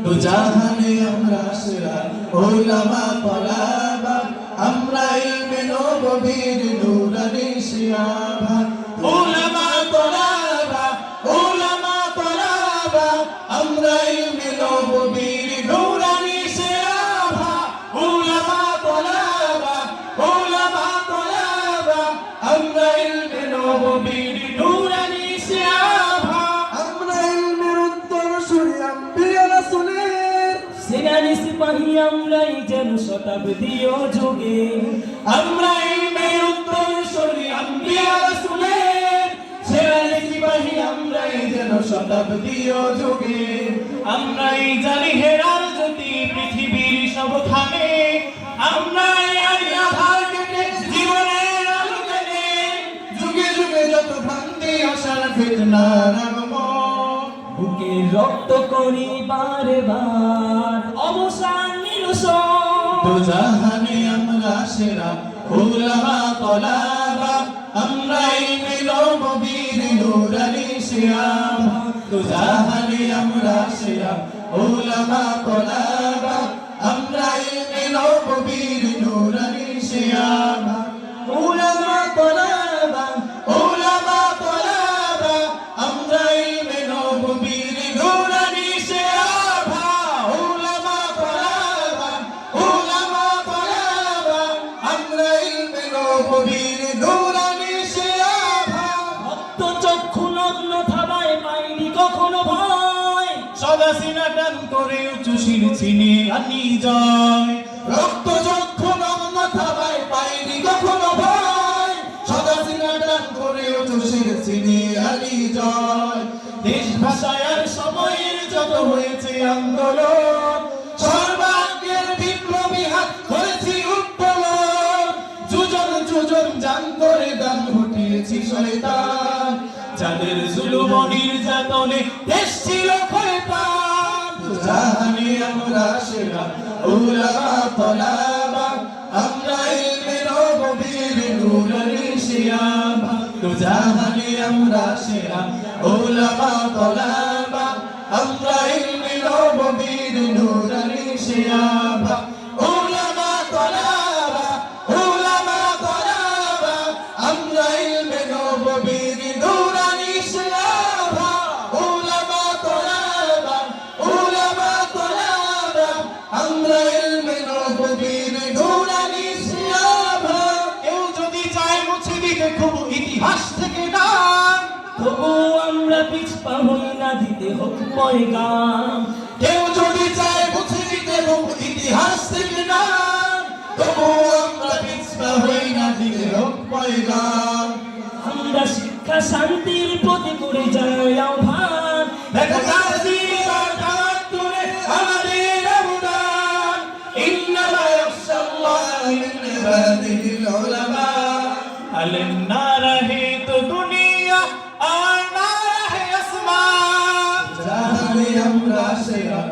দু জাহানে আমরা সেরা উলামা তলাবা আমরা ইলমে নববীর নূরানি শিয়াবা উলামা তলাবা আমরা ইলমে নববীর নূরানি শিয়াবা উলামা তলাবা আমরা ইলমে নববীর নূরানি শিয়াবা আমরা ইলমের উত্তরসূরি আম্বিয়া রাসূলের সেনানি সিপাহী আমরাই যেন শতাব্দী ও যুগে আমরা ইলমের উত্তরসূরি আম্বিয়া রাসূলের সেনানি সিপাহী আমরাই যেন শতাব্দী ও যুগে আমরাই জানি হেরার জ্যোতি পৃথিবীর সবখানে আমরাই আধার কেটে জীবনের আলো কেনে যুগে যুগে যত ভ্রান্তি আসার ফিতনার আগমন বুকে রক্ত করি বারে বার অবসান নিরসন দু জাহানে আমরা সেরা উলামা তলাবা আমরা ইলমে নববীর নূরানি শিয়াবা দু জাহানে আমরা সেরা উলামা তলাবা আমরা ইলমে নববীর নূরানি শিয়াবা উলামা তলাবা আমরা ইলমে নববীর নূরানি শিয়াবা উলামা তলাবা আমরা ইলমে নববীর নূরানি শিয়াবা ভক্ত চক্ষু লগ্ন থাবায় পাইনি কখনো ভয় সদা সিনা টান করে উঁচু শির ছিনে আনি জয় রক্ত চক্ষু নগ্ন থাবায় পাইনি কখনো ভয় সদা সিনা টান করে উঁচু শির ছিনে আনি জয় দেশ ভাষার সময়ের যত হয়েছে আন্দোলন সর্বাগ্যের বিপ্লবী হাত করেছি উত্তোলন যুজন জান করে দান ঘটিয়েছি শয়তান যাদের জুলুম ও নির্যাতনে দেশ ছিল খয়তান জাহানে আমরা সেরা উলামা তলাবা আমরা ইলমে নববীর নূরানি শিয়াবা জাহানে আমরা সেরা উলামা তলাবা আমরা ইলমে নববীর নূরানি শিয়াবা উলামা তলাবা আমরা ইলমে নববীর নূরানি শিয়াবা উলামা তলাবা আমরা ইলমে নববীর নূরানি শিয়াবা কেউ যদি চায় মুছে দিতে খুব ইতিহাস থেকে নাম তবু আমরা পিছপা হই না দিতে হোক পয়গাম কেউ যদি চায় মুছে দিতে খুব ইতিহাস থেকে নাম তবু আমরা পিছপা হই না দিতে হোক পয়গাম আমরা শিক্ষা শান্তির প্রতি করে যাই আহ্বান দেখো তাজিম আর তাওয়াক্কুলে আমাদের অবদান ইন্নামা ইয়াখশাল্লাহ মিন ইবাদিহিল উলামা আলেম না রহে তো দুনিয়া আর না রহে আসমান জাহানে আমরা সেরা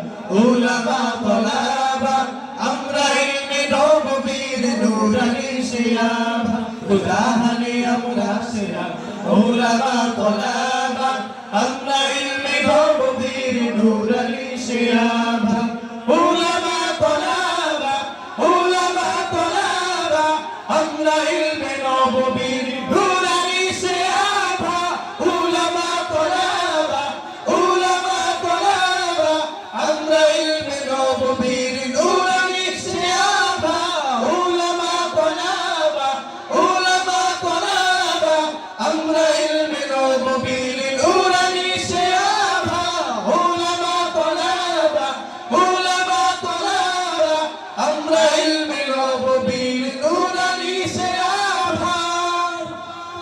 উলামা তলাবা আমরা ইলমে নববীর নূরানি শিয়াবা জাহানে আমরা সেরা উলামা তলাবা আমরা ইলমে নববীর নূরানি শিয়াবা উলামা তলাবা আমরা ইলমে নববীর নূরানি শিয়াবা উলামা তলাবা আমরা ইলমে নববীর নূরানি শিয়াবা উলামা তলাবা আমরা ইলমে নববীর নূরানি শিয়াবা উলামা তলাবা আমরা ইলমে